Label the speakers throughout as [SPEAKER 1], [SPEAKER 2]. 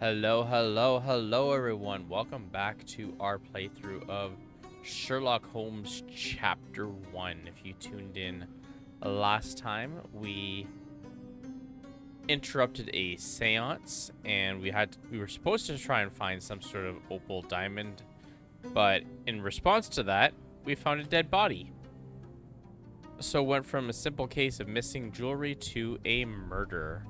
[SPEAKER 1] Hello everyone. Welcome back to our playthrough of Sherlock Holmes Chapter 1. If you tuned in last time, we interrupted a seance and we were supposed to try and find some sort of opal diamond, but in response to that, we found a dead body. So it went from a simple case of missing jewelry to a murder.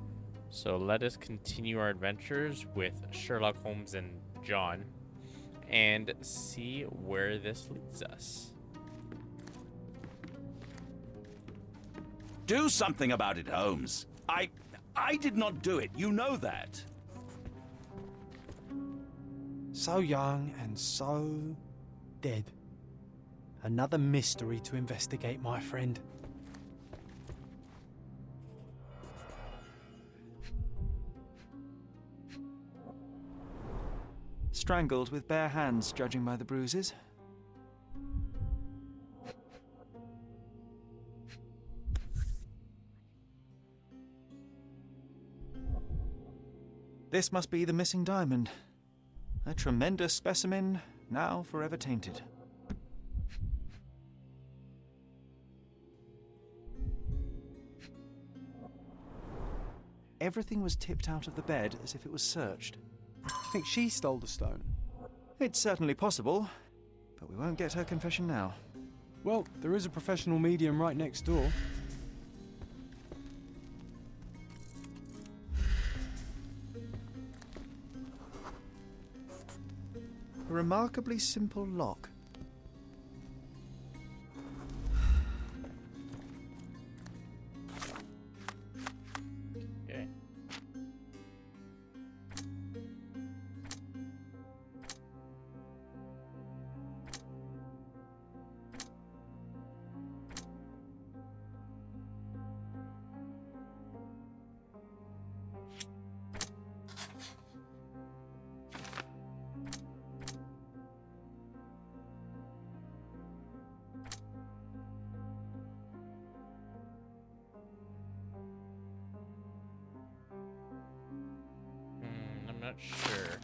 [SPEAKER 1] So let us continue our adventures with Sherlock Holmes and John and see where this leads us.
[SPEAKER 2] Do something about it, Holmes. I did not do it. You know that.
[SPEAKER 3] So young and so dead. Another mystery to investigate, my friend.
[SPEAKER 4] Strangled with bare hands, judging by the bruises. This must be the missing diamond. A tremendous specimen, now forever tainted. Everything was tipped out of the bed as if it was searched.
[SPEAKER 3] Do you think she stole the stone?
[SPEAKER 4] It's certainly possible, but we won't get her confession now.
[SPEAKER 3] Well, there is a professional medium right next door.
[SPEAKER 4] A remarkably simple lock.
[SPEAKER 1] Okay. I'm not sure.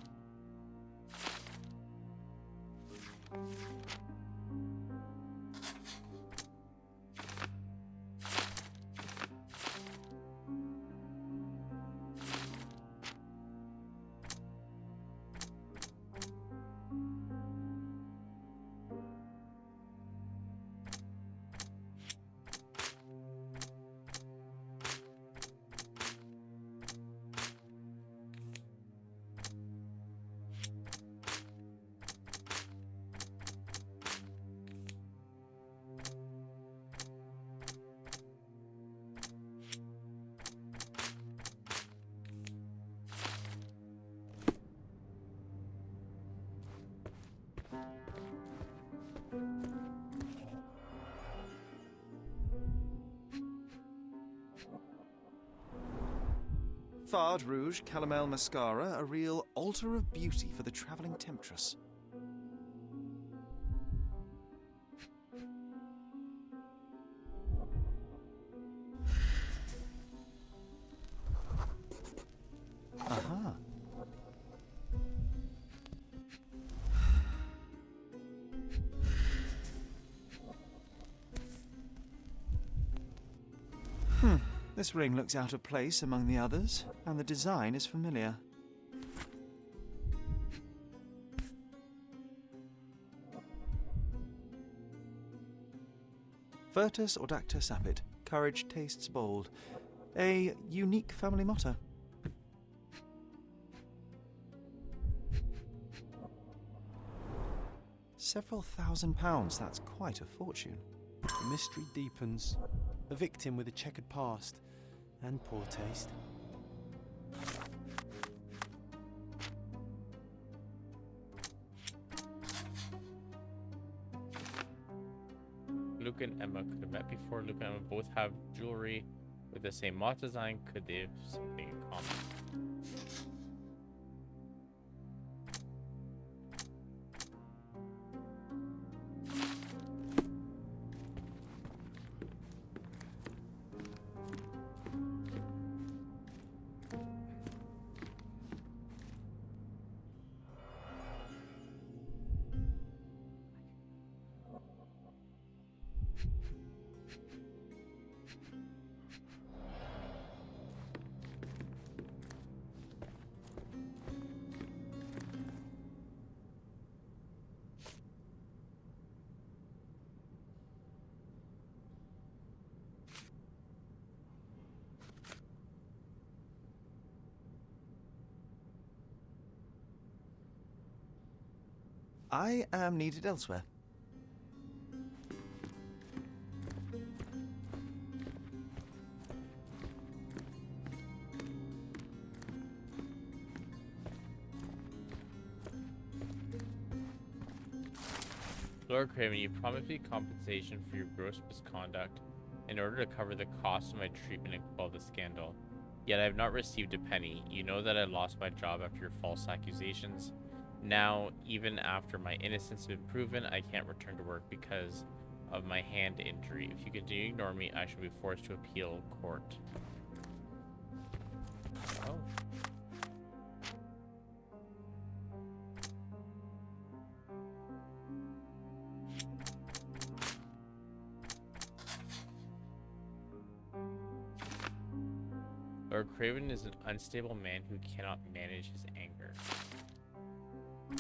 [SPEAKER 4] Fard Rouge Calomel Mascara, a real altar of beauty for the travelling temptress. Aha. This ring looks out of place among the others, and the design is familiar. Virtus Audacta Sapit, courage tastes bold. A unique family motto. Several £1,000s, that's quite a fortune.
[SPEAKER 3] The mystery deepens. A victim with a checkered past and poor taste.
[SPEAKER 1] Luke and Emma could have met before. Luke and Emma both have jewelry with the same moth design. Could they have something in common?
[SPEAKER 4] I am needed elsewhere.
[SPEAKER 1] Lord Craven, you promised me compensation for your gross misconduct in order to cover the cost of my treatment and quell the scandal. Yet I have not received a penny. You know that I lost my job after your false accusations. Now, even after my innocence has been proven, I can't return to work because of my hand injury. If you continue to ignore me, I shall be forced to appeal court. Oh. Lord Craven is an unstable man who cannot manage his anger. Okay.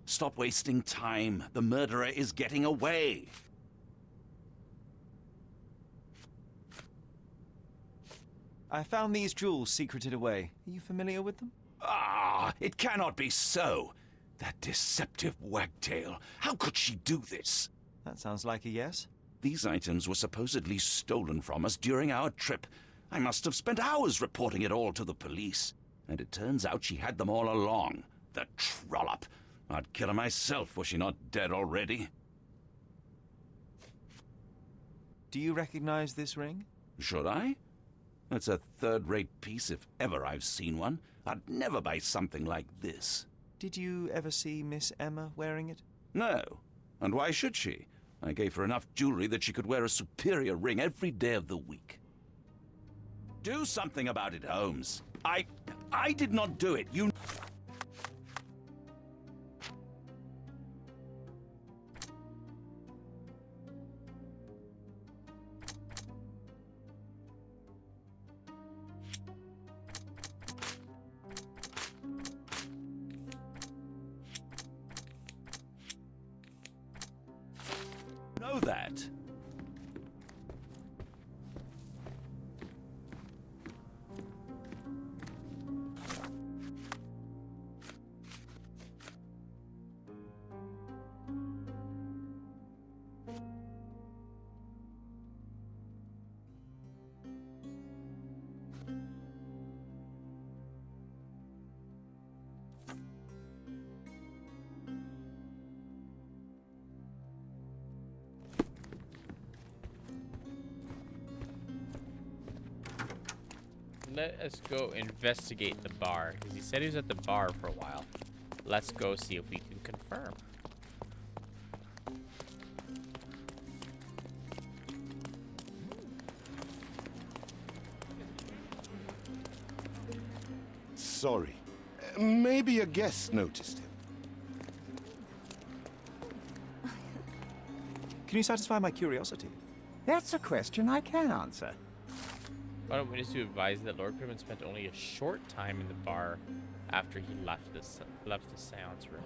[SPEAKER 2] Stop wasting time. The murderer is getting away.
[SPEAKER 4] I found these jewels secreted away. Are you familiar with them?
[SPEAKER 2] Ah, it cannot be so. That deceptive wagtail. How could she do this?
[SPEAKER 4] That sounds like a yes.
[SPEAKER 2] These items were supposedly stolen from us during our trip. I must have spent hours reporting it all to the police. And it turns out she had them all along. The trollop. I'd kill her myself, was she not dead already?
[SPEAKER 4] Do you recognize this ring?
[SPEAKER 2] Should I? It's a third-rate piece if ever I've seen one. I'd never buy something like this.
[SPEAKER 4] Did you ever see Miss Emma wearing it?
[SPEAKER 2] No. And why should she? I gave her enough jewelry that she could wear a superior ring every day of the week. Do something about it, Holmes. I did not do it. You... know that.
[SPEAKER 1] Let us go investigate the bar, because he said he was at the bar for a while. Let's go see if we can confirm.
[SPEAKER 5] Sorry. Maybe a guest noticed him.
[SPEAKER 4] Can you satisfy my curiosity?
[SPEAKER 6] That's a question I can answer.
[SPEAKER 1] Why don't we just advise that Lord Craven spent only a short time in the bar after he left the seance room.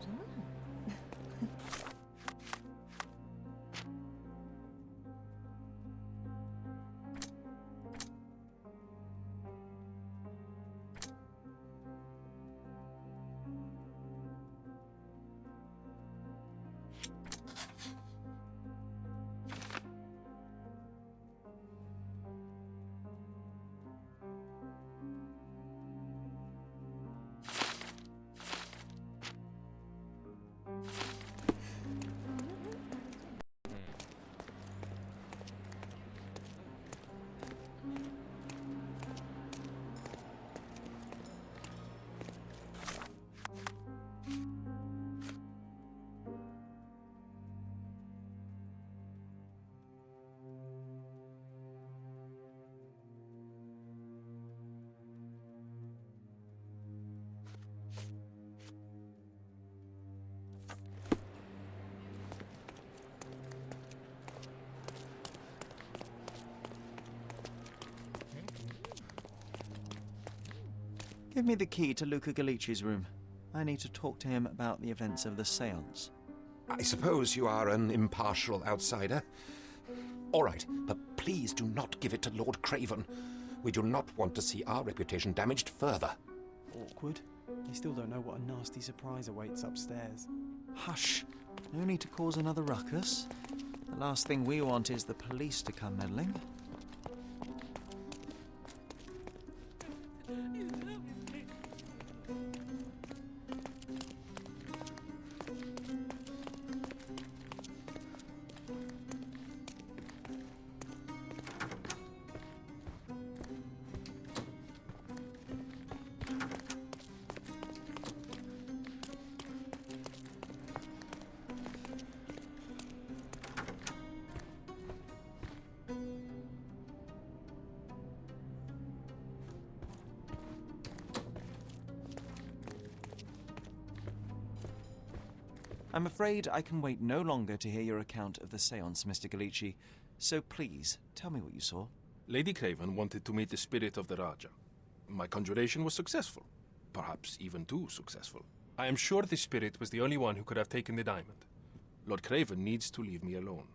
[SPEAKER 4] Give me the key to Luca Galici's room. I need to talk to him about the events of the séance.
[SPEAKER 5] I suppose you are an impartial outsider. All right, but please do not give it to Lord Craven. We do not want to see our reputation damaged further.
[SPEAKER 3] Awkward. You still don't know what a nasty surprise awaits upstairs.
[SPEAKER 4] Hush. No need to cause another ruckus. The last thing we want is the police to come meddling. I'm afraid I can wait no longer to hear your account of the séance, Mr. Galici. So please, tell me what you saw.
[SPEAKER 7] Lady Craven wanted to meet the spirit of the Raja. My conjuration was successful. Perhaps even too successful. I am sure the spirit was the only one who could have taken the diamond. Lord Craven needs to leave me alone.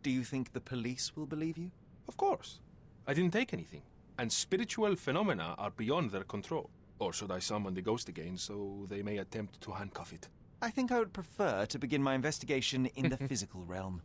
[SPEAKER 4] Do you think the police will believe you?
[SPEAKER 7] Of course. I didn't take anything. And spiritual phenomena are beyond their control. Or should I summon the ghost again so they may attempt to handcuff it?
[SPEAKER 4] I think I would prefer to begin my investigation in the physical realm.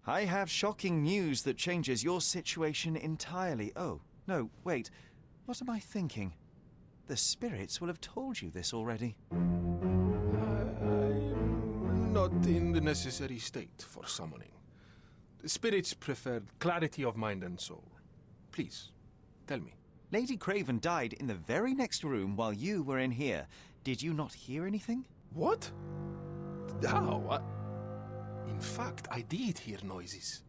[SPEAKER 4] I have shocking news that changes your situation entirely. Oh, no, wait. What am I thinking? The spirits will have told you this already.
[SPEAKER 7] I'm not in the necessary state for summoning. The spirits preferred clarity of mind and soul. Please, tell me.
[SPEAKER 4] Lady Craven died in the very next room while you were in here. Did you not hear anything?
[SPEAKER 7] What? How? In fact, I did hear noises.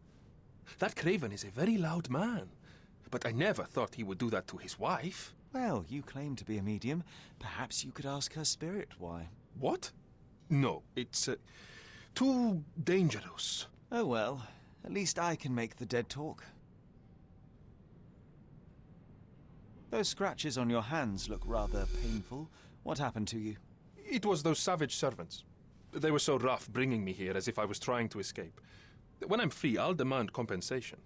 [SPEAKER 7] That Craven is a very loud man, but I never thought he would do that to his wife.
[SPEAKER 4] Well, you claim to be a medium. Perhaps you could ask her spirit why.
[SPEAKER 7] What? No, it's too dangerous.
[SPEAKER 4] Oh well, at least I can make the dead talk. Those scratches on your hands look rather painful. What happened to you?
[SPEAKER 7] It was those savage servants. They were so rough bringing me here as if I was trying to escape. When I'm free, I'll demand compensation.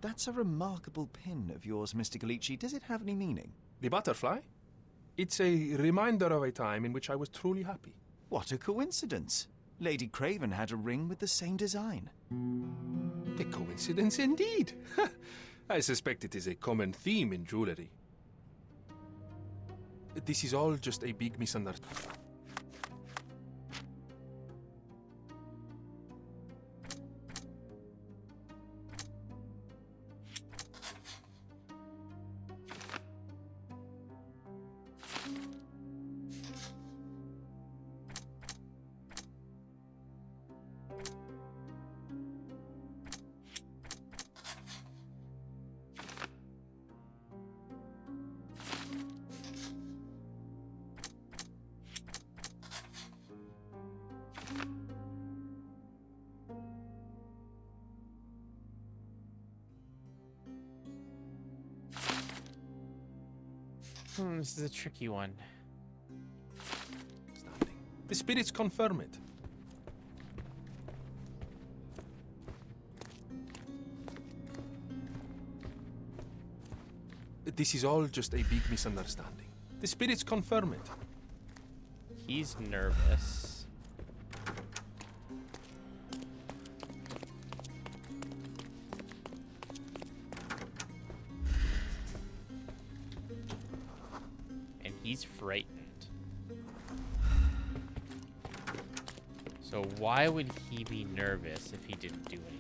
[SPEAKER 4] That's a remarkable pin of yours, Mr. Galici. Does it have any meaning?
[SPEAKER 7] The butterfly? It's a reminder of a time in which I was truly happy.
[SPEAKER 4] What a coincidence. Lady Craven had a ring with the same design.
[SPEAKER 7] A coincidence indeed. I suspect it is a common theme in jewelry. This is all just a big misunderstanding.
[SPEAKER 1] This is a tricky one.
[SPEAKER 7] Standing. The spirits confirm it. This is all just a big misunderstanding. The spirits confirm it.
[SPEAKER 1] He's nervous. And he's frightened. So why would he be nervous if he didn't do anything?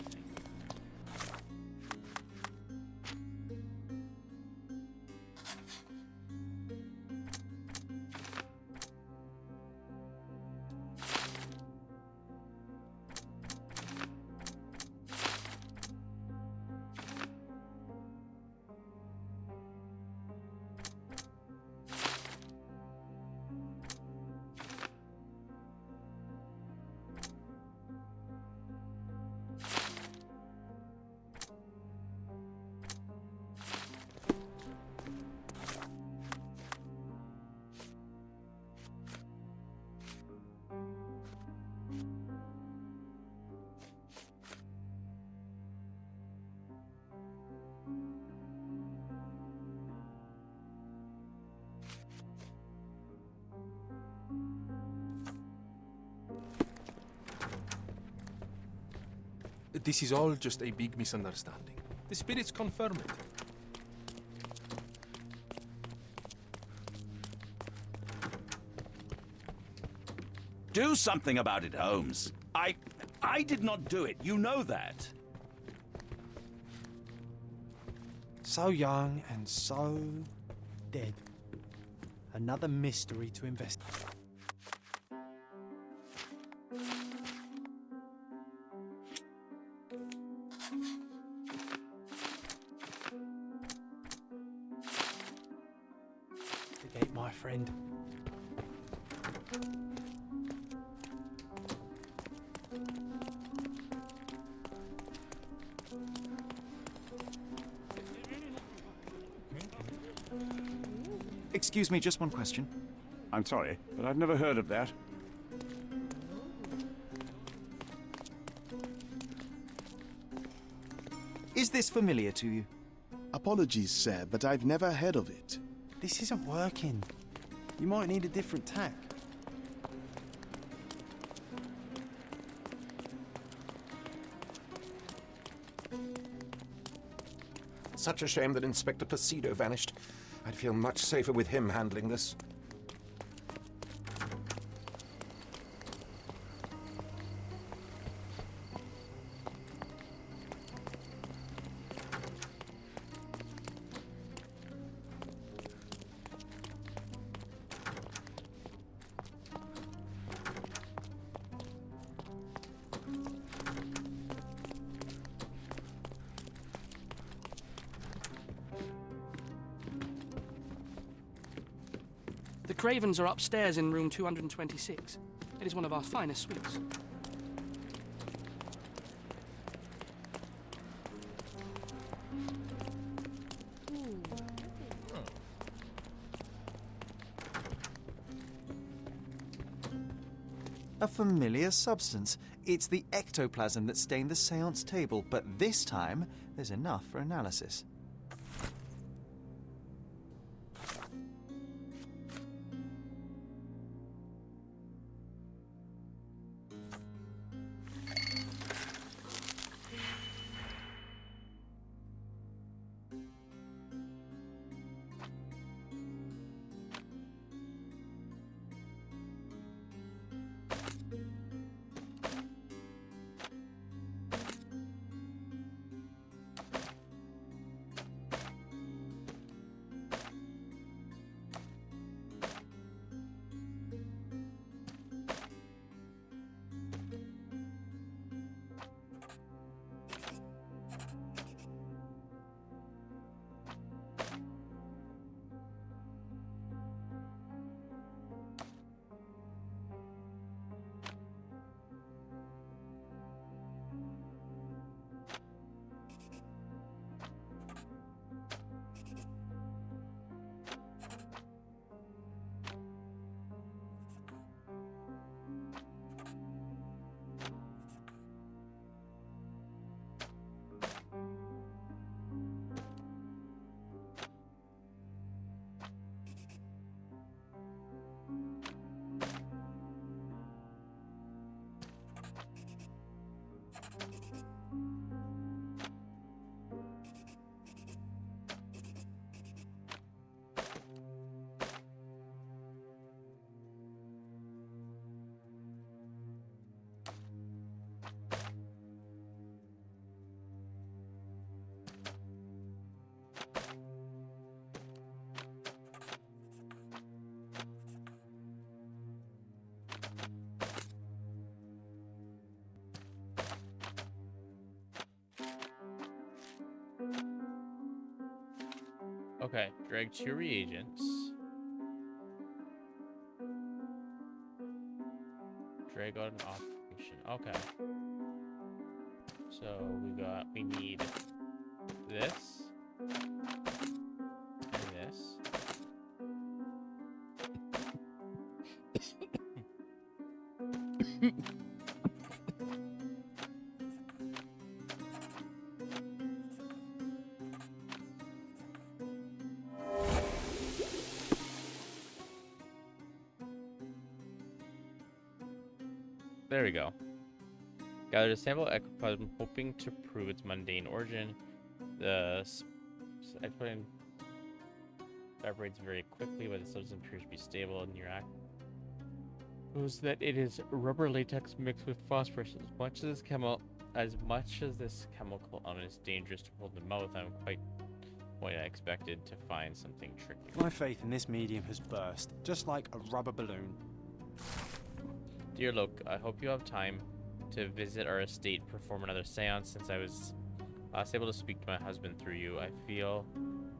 [SPEAKER 7] This is all just a big misunderstanding. The spirits confirm it.
[SPEAKER 2] Do something about it, Holmes. I did not do it. You know that.
[SPEAKER 3] So young and so dead. Another mystery to investigate. My friend.
[SPEAKER 4] Excuse me, just one question.
[SPEAKER 8] I'm sorry, but I've never heard of that.
[SPEAKER 4] Is this familiar to you?
[SPEAKER 9] Apologies, sir, but I've never heard of it.
[SPEAKER 3] This isn't working. You might need a different tack.
[SPEAKER 5] Such a shame that Inspector Placido vanished. I'd feel much safer with him handling this.
[SPEAKER 10] The Cravens are upstairs in room 226. It is one of our finest suites.
[SPEAKER 4] A familiar substance. It's the ectoplasm that stained the seance table, but this time there's enough for analysis.
[SPEAKER 1] Okay, drag 2 reagents. Drag out an operation. Okay. So we need this and this. There we go. Gathered a sample ectoplasm, hoping to prove its mundane origin. The ectoplasm evaporates very quickly, but the substance appears to be stable and near shows that it is rubber latex mixed with phosphorus. As much as this chemical element is dangerous to hold in the mouth, I'm quite expected to find something tricky.
[SPEAKER 3] My faith in this medium has burst, just like a rubber balloon.
[SPEAKER 1] Dear Luke, I hope you have time to visit our estate, perform another seance. Since I was last able to speak to my husband through you, I feel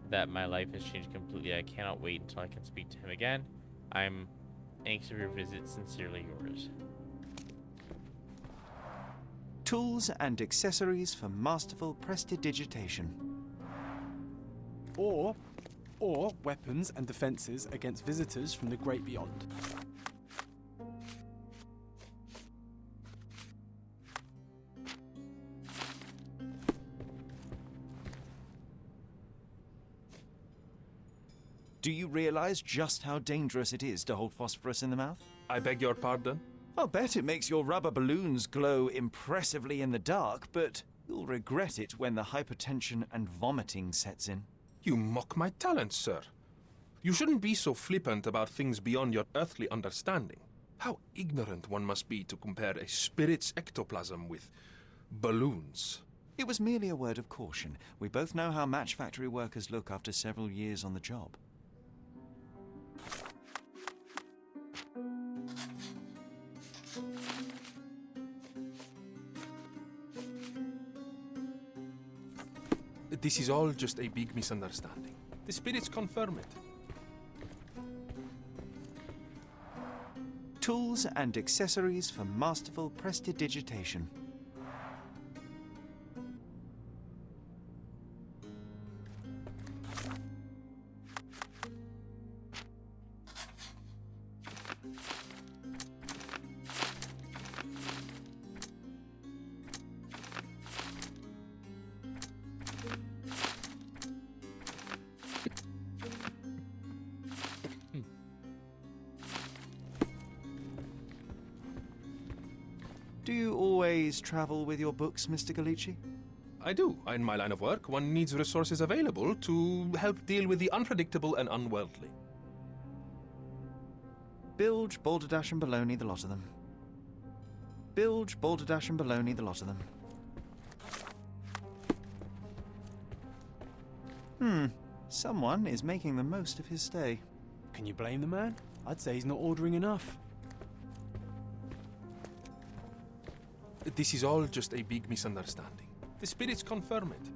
[SPEAKER 1] that my life has changed completely. I cannot wait until I can speak to him again. I'm anxious for your visit. Sincerely yours.
[SPEAKER 4] Tools and accessories for masterful prestidigitation.
[SPEAKER 3] Or weapons and defenses against visitors from the great beyond.
[SPEAKER 4] Do you realize just how dangerous it is to hold phosphorus in the mouth?
[SPEAKER 7] I beg your pardon?
[SPEAKER 4] I'll bet it makes your rubber balloons glow impressively in the dark, but you'll regret it when the hypertension and vomiting sets in.
[SPEAKER 7] You mock my talents, sir. You shouldn't be so flippant about things beyond your earthly understanding. How ignorant one must be to compare a spirit's ectoplasm with balloons.
[SPEAKER 4] It was merely a word of caution. We both know how match factory workers look after several years on the job.
[SPEAKER 7] This is all just a big misunderstanding. The spirits confirm it.
[SPEAKER 4] Tools and accessories for masterful prestidigitation. Do you always travel with your books, Mr. Galici?
[SPEAKER 7] I do. In my line of work, one needs resources available to help deal with the unpredictable and unworldly.
[SPEAKER 4] Bilge, balderdash, and baloney, the lot of them. Bilge, balderdash, and baloney, the lot of them. Someone is making the most of his stay.
[SPEAKER 3] Can you blame the man? I'd say he's not ordering enough.
[SPEAKER 7] This is all just a big misunderstanding. The spirits confirm it.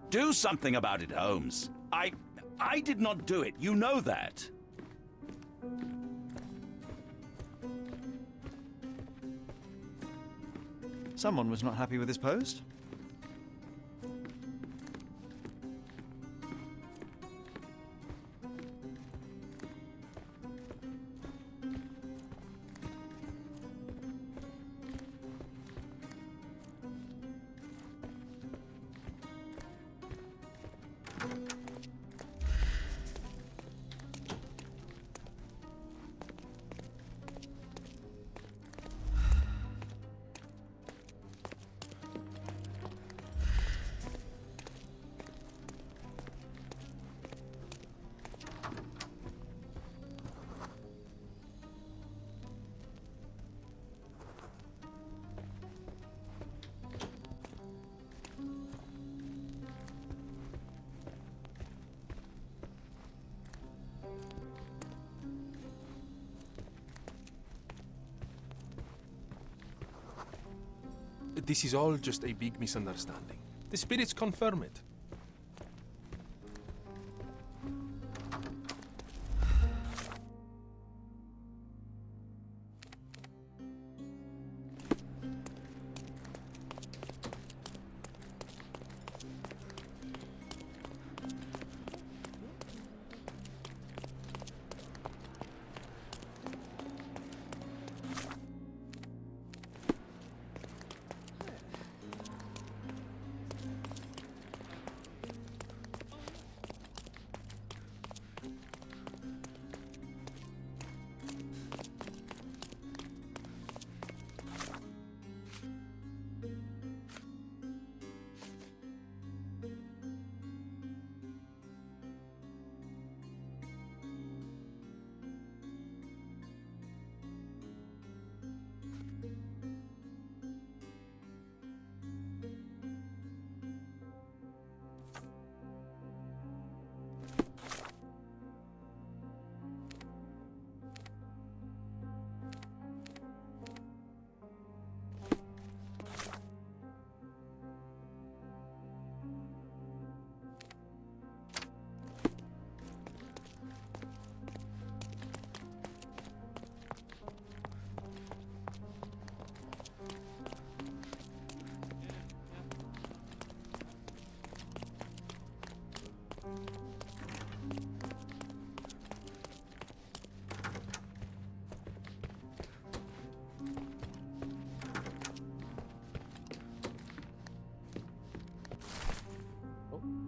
[SPEAKER 2] Do something about it, Holmes. I did not do it. You know that.
[SPEAKER 4] Someone was not happy with his post.
[SPEAKER 7] This is all just a big misunderstanding. The spirits confirm it.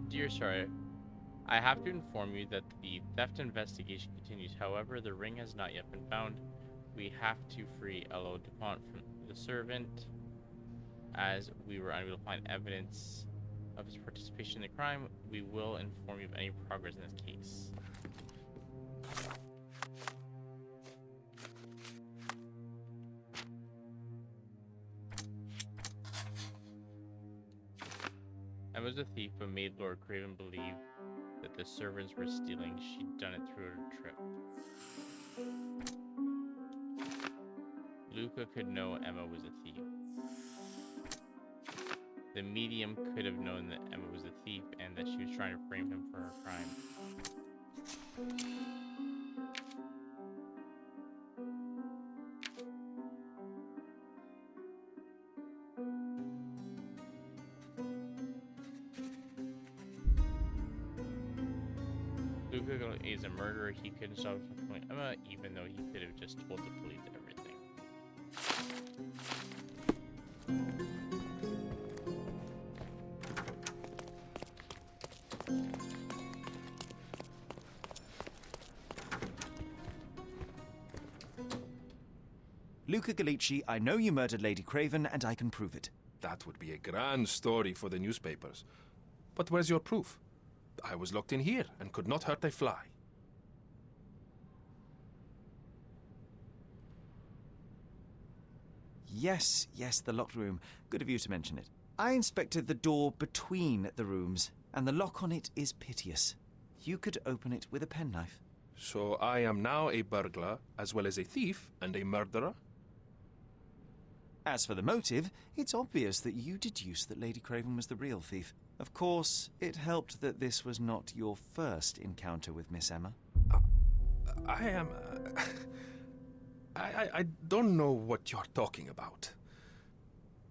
[SPEAKER 1] Dear Sir, I have to inform you that the theft investigation continues. However, the ring has not yet been found. We have to free Elo DuPont from the servant, as we were unable to find evidence of his participation in the crime. We will inform you of any progress in this case. Emma was a thief, but made Lord Craven believe that the servants were stealing. She'd done it through her trip. Luca could know Emma was a thief. The medium could have known that Emma was a thief and that she was trying to frame him for her crime. Luca is a murderer. He couldn't stop from killing Emma, even though he could have just told the police everything.
[SPEAKER 4] Luca Gallici, I know you murdered Lady Craven, and I can prove it.
[SPEAKER 7] That would be a grand story for the newspapers. But where's your proof? I was locked in here and could not hurt a fly.
[SPEAKER 4] Yes, the locked room. Good of you to mention it. I inspected the door between the rooms, and the lock on it is piteous. You could open it with a penknife.
[SPEAKER 7] So I am now a burglar, as well as a thief and a murderer?
[SPEAKER 4] As for the motive, it's obvious that you deduced that Lady Craven was the real thief. Of course, it helped that this was not your first encounter with Miss Emma.
[SPEAKER 7] I am... I don't know what you're talking about.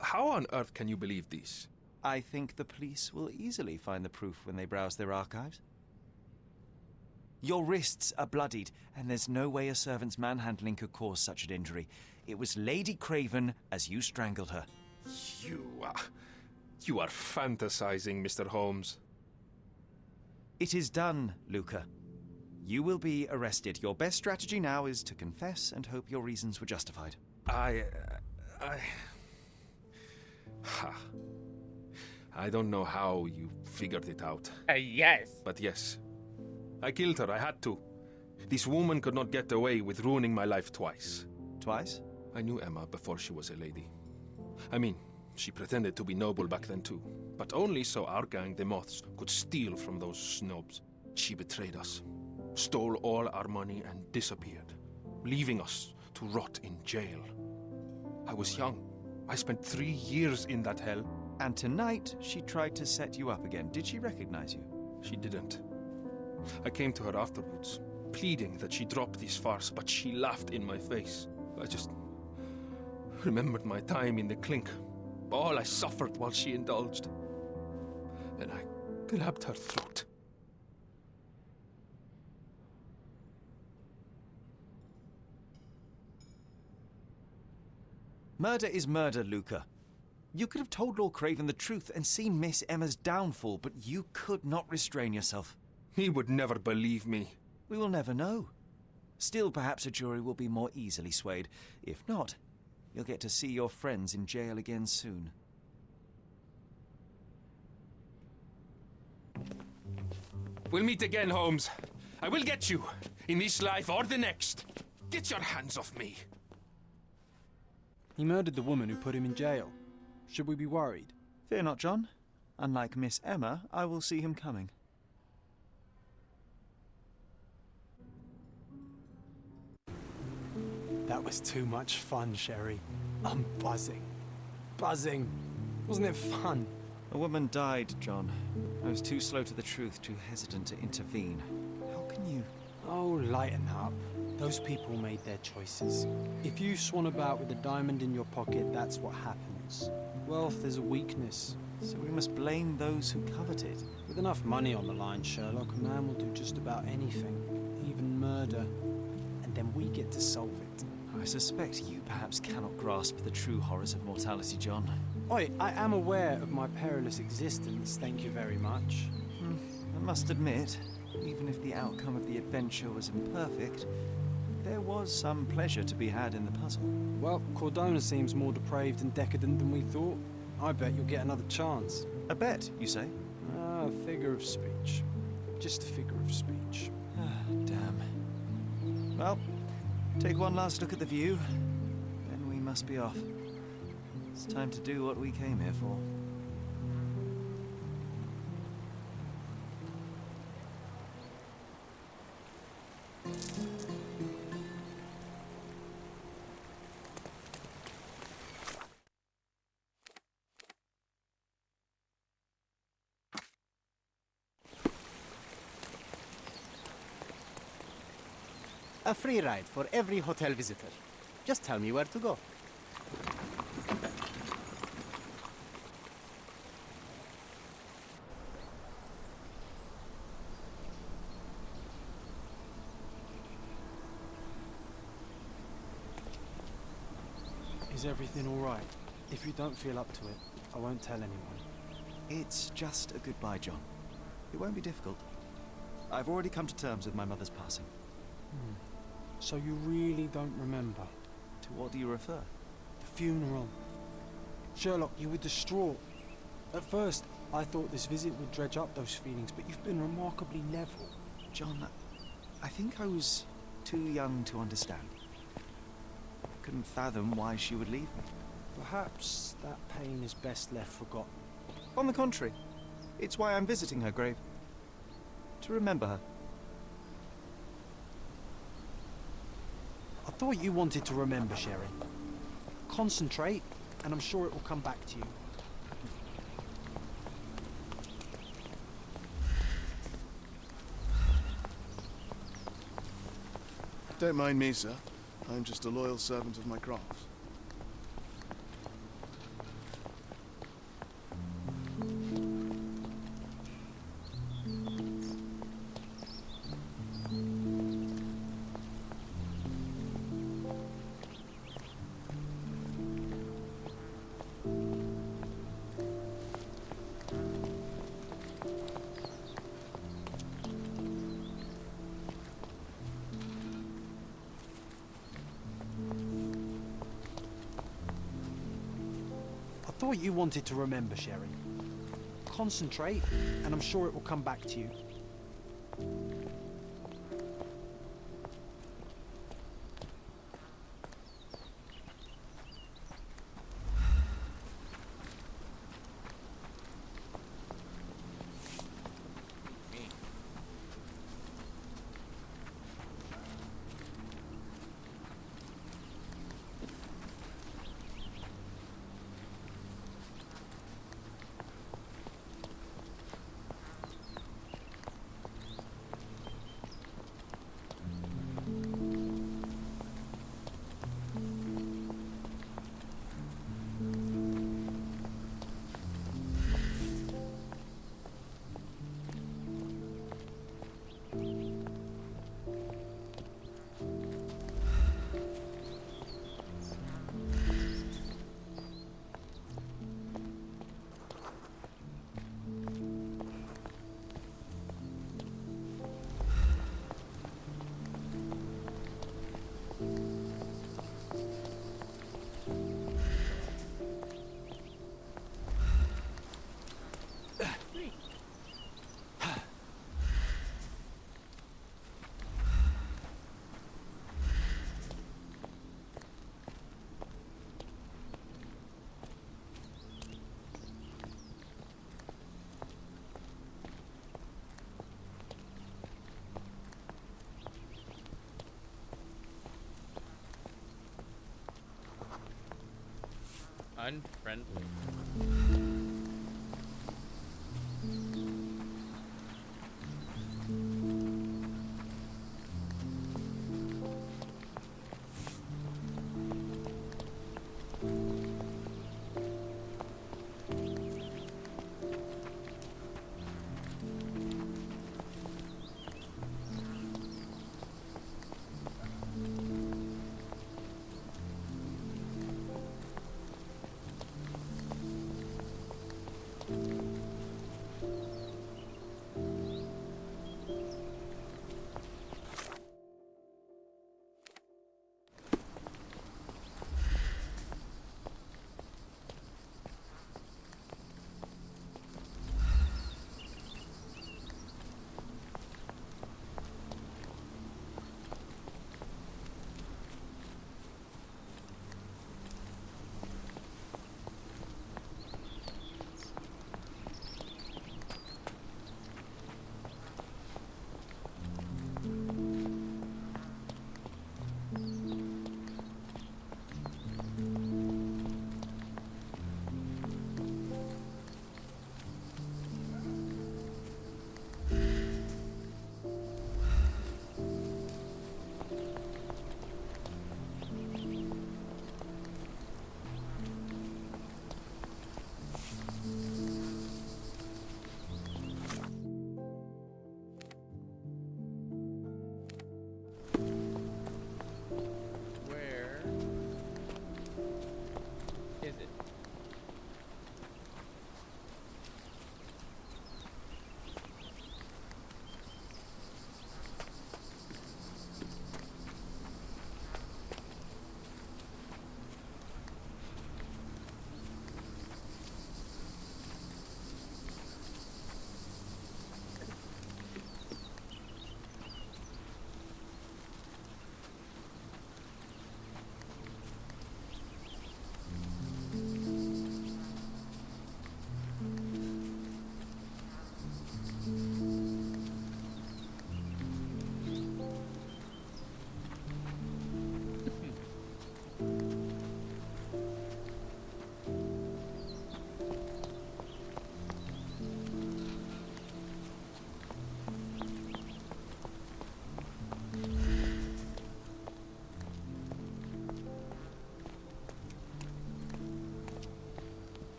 [SPEAKER 7] How on earth can you believe these?
[SPEAKER 4] I think the police will easily find the proof when they browse their archives. Your wrists are bloodied, and there's no way a servant's manhandling could cause such an injury. It was Lady Craven as you strangled her.
[SPEAKER 7] You are fantasizing, Mr. Holmes.
[SPEAKER 4] It is done, Luca. You will be arrested. Your best strategy now is to confess and hope your reasons were justified.
[SPEAKER 7] I don't know how you figured it out.
[SPEAKER 1] Yes.
[SPEAKER 7] But yes, I killed her. I had to. This woman could not get away with ruining my life twice.
[SPEAKER 4] Twice?
[SPEAKER 7] I knew Emma before she was a lady. I mean, she pretended to be noble back then too. But only so our gang, the Moths, could steal from those snobs. She betrayed us, stole all our money and disappeared, leaving us to rot in jail. I was young. I spent 3 years in that hell.
[SPEAKER 4] And tonight, she tried to set you up again. Did she recognize you?
[SPEAKER 7] She didn't. I came to her afterwards, pleading that she drop this farce, but she laughed in my face. I just remembered my time in the clink, all I suffered while she indulged. Then I grabbed her throat.
[SPEAKER 4] Murder is murder, Luca. You could have told Lord Craven the truth and seen Miss Emma's downfall, but you could not restrain yourself.
[SPEAKER 7] He would never believe me.
[SPEAKER 4] We will never know. Still, perhaps a jury will be more easily swayed. If not, you'll get to see your friends in jail again soon.
[SPEAKER 7] We'll meet again, Holmes. I will get you, in this life or the next. Get your hands off me.
[SPEAKER 3] He murdered the woman who put him in jail. Should we be worried?
[SPEAKER 4] Fear not, John. Unlike Miss Emma, I will see him coming.
[SPEAKER 3] That was too much fun, Sherry. I'm buzzing. Buzzing. Wasn't it fun?
[SPEAKER 4] A woman died, John. I was too slow to the truth, too hesitant to intervene. How can you...
[SPEAKER 3] Oh, lighten up. Those people made their choices. If you swan about with a diamond in your pocket, that's what happens. Wealth is a weakness.
[SPEAKER 4] So we must blame those who covet it.
[SPEAKER 3] With enough money on the line, Sherlock, a man will do just about anything. Even murder. And then we get to solve it.
[SPEAKER 4] I suspect you perhaps cannot grasp the true horrors of mortality, John.
[SPEAKER 3] Oi, I am aware of my perilous existence, thank you very much.
[SPEAKER 4] I must admit, even if the outcome of the adventure was imperfect, there was some pleasure to be had in the puzzle.
[SPEAKER 3] Well, Cordona seems more depraved and decadent than we thought. I bet you'll get another chance.
[SPEAKER 4] A bet, you say?
[SPEAKER 3] Ah, figure of speech. Just a figure of speech.
[SPEAKER 4] Damn. Well, take one last look at the view, then we must be off. It's time to do what we came here for.
[SPEAKER 6] A free ride for every hotel visitor. Just tell me where to go.
[SPEAKER 3] Is everything all right? If you don't feel up to it, I won't tell anyone.
[SPEAKER 4] It's just a goodbye, John. It won't be difficult. I've already come to terms with my mother's passing.
[SPEAKER 3] So you really don't remember?
[SPEAKER 4] To what do you refer?
[SPEAKER 3] The funeral. Sherlock, you were distraught. At first, I thought this visit would dredge up those feelings, but you've been remarkably level.
[SPEAKER 4] John, I think I was too young to understand. Couldn't fathom why she would leave me.
[SPEAKER 3] Perhaps that pain is best left forgotten.
[SPEAKER 4] On the contrary, it's why I'm visiting her grave. To remember her.
[SPEAKER 3] I thought you wanted to remember, Sherry. Concentrate, and I'm sure it will come back to you.
[SPEAKER 9] Don't mind me, sir. I'm just a loyal servant of my craft.
[SPEAKER 3] thought you wanted to remember, Sherry. Concentrate, and I'm sure it will come back to you.
[SPEAKER 1] Unfriendly.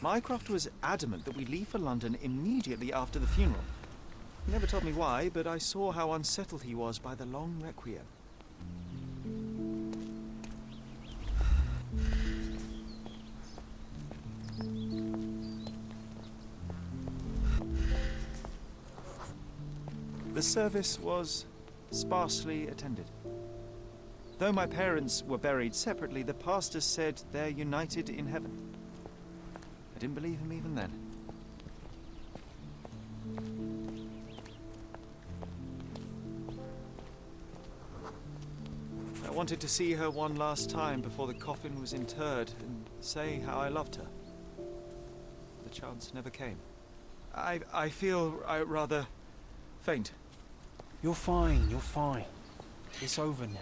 [SPEAKER 4] Mycroft was adamant that we leave for London immediately after the funeral. He never told me why, but I saw how unsettled he was by the long requiem. The service was sparsely attended. Though my parents were buried separately, the pastor said they're united in heaven. I didn't believe him even then. I wanted to see her one last time before the coffin was interred and say how I loved her. The chance never came. I feel rather faint.
[SPEAKER 3] You're fine, you're fine. It's over now.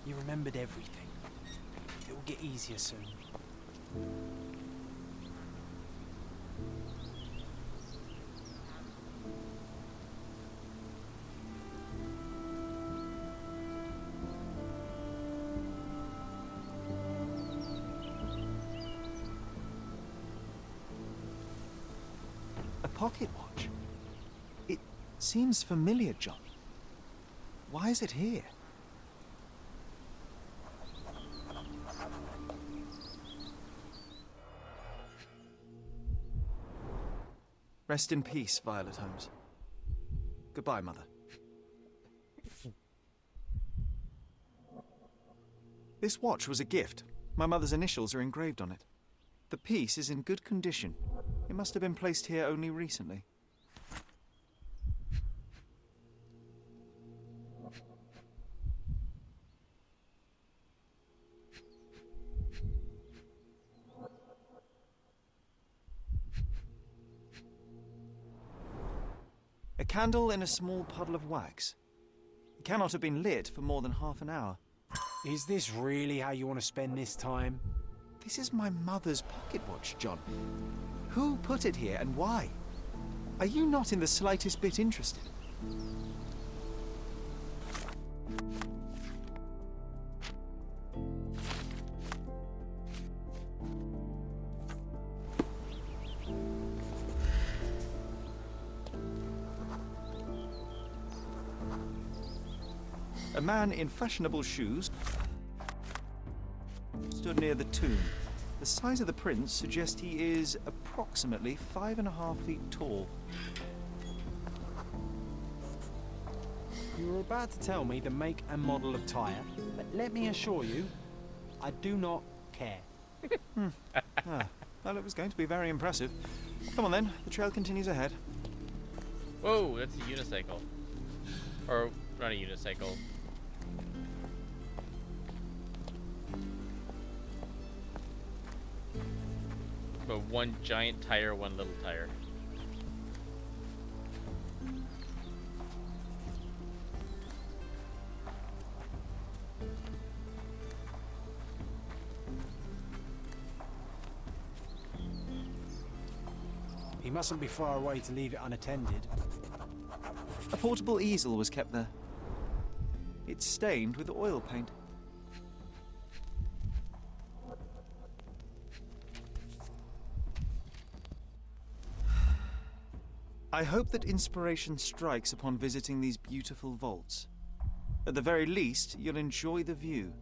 [SPEAKER 3] You remembered everything. It'll get easier soon.
[SPEAKER 4] A pocket watch? It seems familiar, John. Why is it here? Rest in peace, Violet Holmes. Goodbye, Mother. This watch was a gift. My mother's initials are engraved on it. The piece is in good condition. It must have been placed here only recently. A candle in a small puddle of wax. It cannot have been lit for more than half an hour.
[SPEAKER 3] Is this really how you want to spend this time?
[SPEAKER 4] This is my mother's pocket watch, John. Who put it here and why? Are you not in the slightest bit interested? A man in fashionable shoes stood near the tomb. The size of the prints suggest he is approximately 5.5 feet tall.
[SPEAKER 3] You were about to tell me the make and model of tyre, but let me assure you, I do not care.
[SPEAKER 4] Well, it was going to be very impressive. Come on then, the trail continues ahead.
[SPEAKER 1] Whoa, that's a unicycle. Or, not a unicycle. But one giant tire, one little tire.
[SPEAKER 3] He mustn't be far away to leave it unattended.
[SPEAKER 4] A portable easel was kept there. It's stained with oil paint. I hope that inspiration strikes upon visiting these beautiful vaults. At the very least, you'll enjoy the view.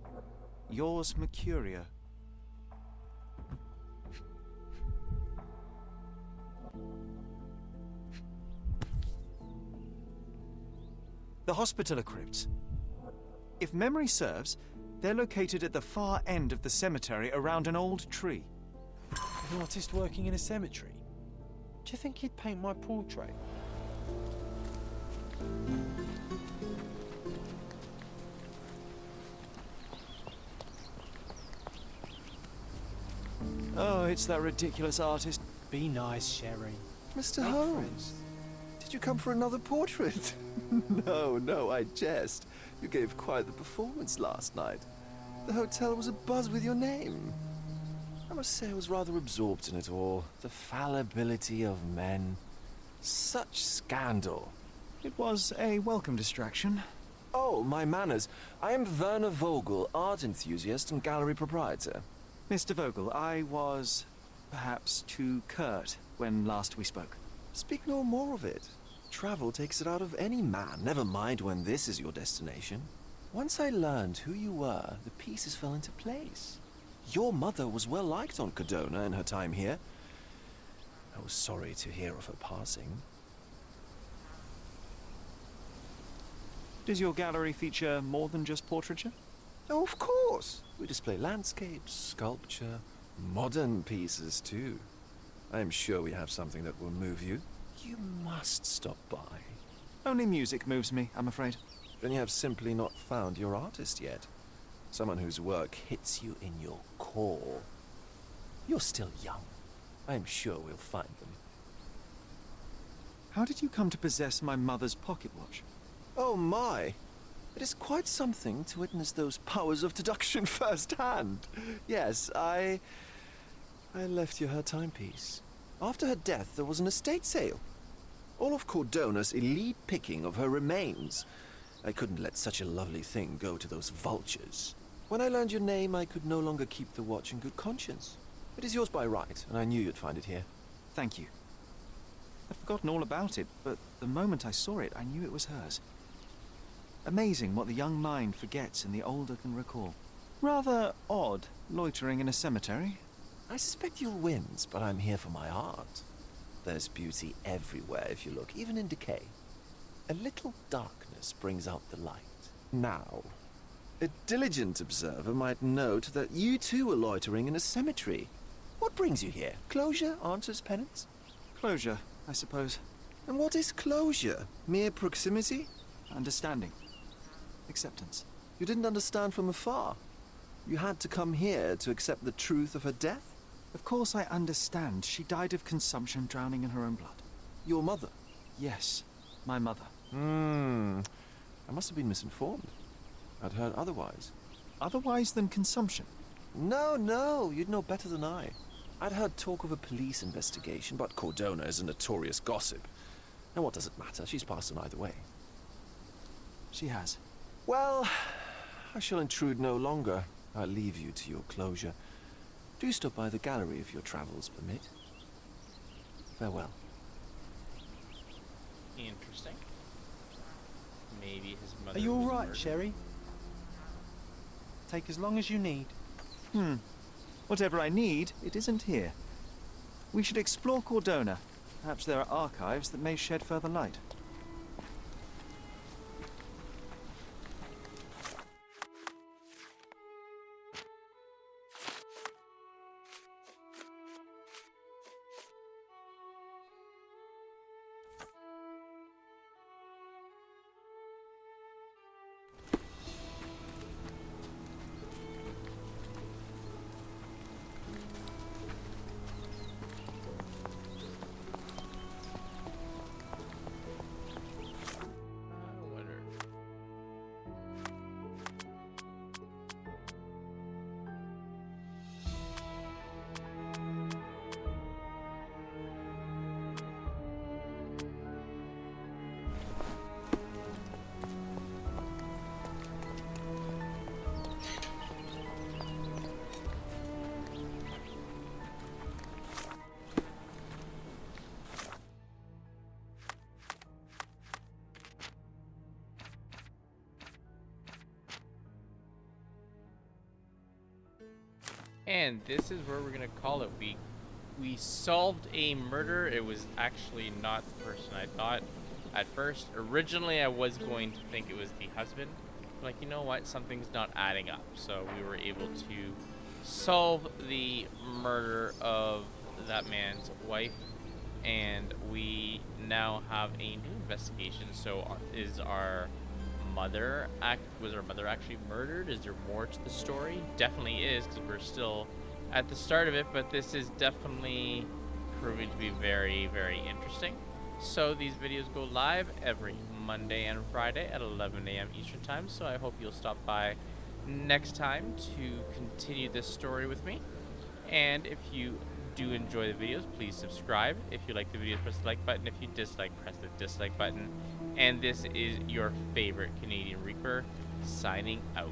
[SPEAKER 4] Yours, Mercurio. The Hospitaller crypts. If memory serves, they're located at the far end of the cemetery around an old tree.
[SPEAKER 3] An artist working in a cemetery? Do you think he'd paint my portrait?
[SPEAKER 4] Oh, it's that ridiculous artist.
[SPEAKER 3] Be nice, Sherry.
[SPEAKER 9] Mr.
[SPEAKER 3] Make
[SPEAKER 9] Holmes,
[SPEAKER 3] friends.
[SPEAKER 9] did you come for another portrait? No, I jest. You gave quite the performance last night. The hotel was abuzz with your name. I must say I was rather absorbed in it all. The fallibility of men. Such scandal.
[SPEAKER 4] It was a welcome distraction.
[SPEAKER 9] Oh, my manners. I am Werner Vogel, art enthusiast and gallery proprietor.
[SPEAKER 4] Mr. Vogel, I was perhaps too curt when last we spoke.
[SPEAKER 9] Speak no more of it. Travel takes it out of any man, never mind when this is your destination. Once I learned who you were, the pieces fell into place. Your mother was well liked on Cadona in her time here. I was sorry to hear of her passing.
[SPEAKER 4] Does your gallery feature more than just portraiture?
[SPEAKER 9] Oh, of course. We display landscapes, sculpture, modern pieces too. I am sure we have something that will move you. You must stop by.
[SPEAKER 4] Only music moves me, I'm afraid.
[SPEAKER 9] Then you have simply not found your artist yet. Someone whose work hits you in your core. You're still young. I am sure we'll find them.
[SPEAKER 4] How did you come to possess my mother's pocket watch?
[SPEAKER 9] Oh my! It is quite something to witness those powers of deduction firsthand. Yes, I left you her timepiece. After her death, there was an estate sale. All of Cordona's elite picking of her remains. I couldn't let such a lovely thing go to those vultures. When I learned your name, I could no longer keep the watch in good conscience. It is yours by right, and I knew you'd find it here.
[SPEAKER 4] Thank you. I'd forgotten all about it, but the moment I saw it, I knew it was hers. Amazing what the young mind forgets and the older can recall. Rather odd, loitering in a cemetery.
[SPEAKER 9] I suspect you'll win, but I'm here for my art. There's beauty everywhere if you look, even in decay. A little darkness brings out the light. Now, a diligent observer might note that you too are loitering in a cemetery. What brings you here? Closure answers penance?
[SPEAKER 4] Closure, I suppose.
[SPEAKER 9] And what is closure? Mere proximity?
[SPEAKER 4] Understanding. Acceptance.
[SPEAKER 9] You didn't understand from afar. You had to come here to accept the truth of her death?
[SPEAKER 4] Of course I understand. She died of consumption, drowning in her own blood.
[SPEAKER 9] Your mother?
[SPEAKER 4] Yes, my mother.
[SPEAKER 9] I must have been misinformed. I'd heard otherwise.
[SPEAKER 4] Otherwise than consumption?
[SPEAKER 9] No, you'd know better than I. I'd heard talk of a police investigation, but Cordona is a notorious gossip. And what does it matter? She's passed on either way.
[SPEAKER 4] She has.
[SPEAKER 9] Well, I shall intrude no longer. I'll leave you to your closure. Do stop by the gallery if your travels permit. Farewell.
[SPEAKER 1] Interesting. Maybe his mother.
[SPEAKER 3] Are you all
[SPEAKER 1] was
[SPEAKER 3] right,
[SPEAKER 1] murdered.
[SPEAKER 3] Sherry? Take as long as you need.
[SPEAKER 4] Whatever I need, it isn't here. We should explore Cordona. Perhaps there are archives that may shed further light.
[SPEAKER 1] I wonder. And this is where we're gonna call it. We solved a murder. It was actually not the person I thought at first. Originally, I was going to think it was the husband. Like, you know what? Something's not adding up. So we were able to solve the murder of that man's wife, and we now have a new investigation. So was our mother actually murdered? Is there more to the story? Definitely is, because we're still at the start of it, but this is definitely proving to be very, very interesting. So these videos go live every Monday and Friday at 11 a.m. Eastern time, so I hope you'll stop by next time to continue this story with me. And if you do enjoy the videos, please subscribe. If you like the videos, press the like button. If you dislike, press the dislike button. And this is your favorite Canadian Reaper signing out.